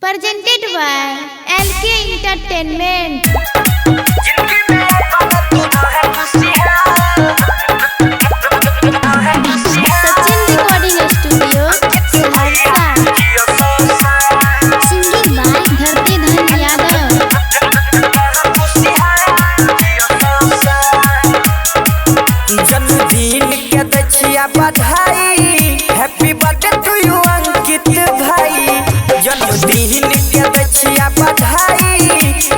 Presented by LK Entertainment. Sachin Recording Studio, Saharsa. Singing by Dharti Dhan Yadav. जन्मदिन के दछिया बधाई, happy birthday to you Ankit भाई। जन्मदिन के दछिया बधाई,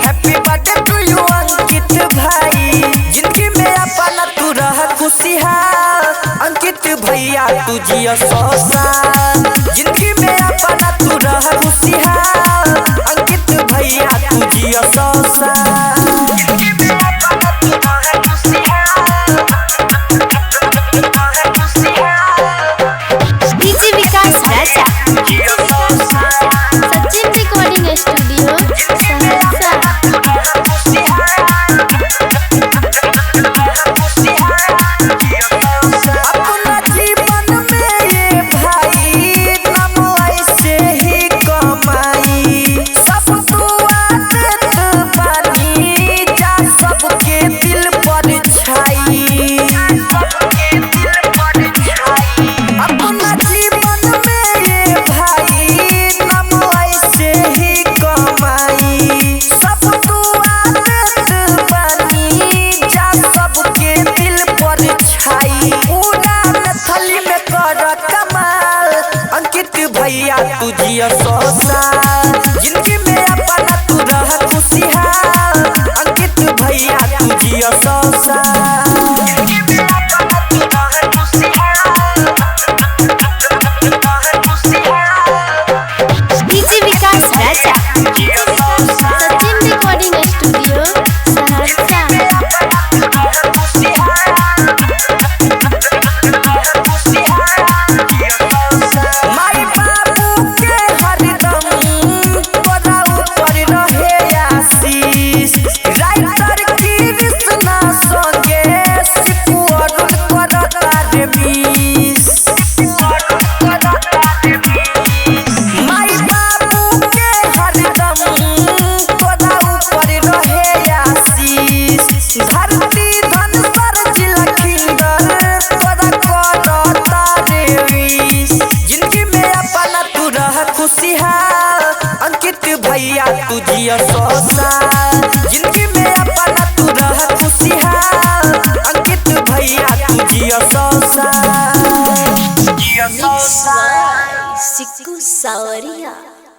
happy birthday to you Ankit भाई। जिंदगी में अपना तू रह खुशहाल, अंकित भैया तू जिया 100 साल। जिंदगी में अपना तू रह खुशहाल, अंकित भैया तू जिया 100 साल। Sachin Recording Studio, Saharsa. अपना जीवन में ये भाई नाम ऐसे ही कमाई। सब दुआ देत बानी, जा सबके दिल पर छाई। अपना जीवन में ये भाई नाम ऐसे ही कमाई। सब दुआ देत बानी, जा सबके दिल पर छाई। पूरा थली में कर कमाल, अंकित भैया तू जिया 100 साल। जिंदगी में अपना तू रह खुशहाल, अंकित भैया तू जिया 100 साल। DJ Vikas Raja. Sachin Recording Studio, Saharsa. माई बाबू के हरदम तोरा ऊपर रहे आशीष। राइटर कृष्णा संगे सिपू अरुण करता रे मिस। माई बाबू के हरदम तोरा ऊपर रहे आशीष। धरती धन सर जिलखिंदर तोरा करता रे विश। जिंदगी में अपना तू रह खुशहाल, अंकित भैया तू जिया 100 साल। जिंदगी में अपना तू रह खुशहाल, अंकित भैया तू जिया 100 साल। Mixed by Siku Sawaria.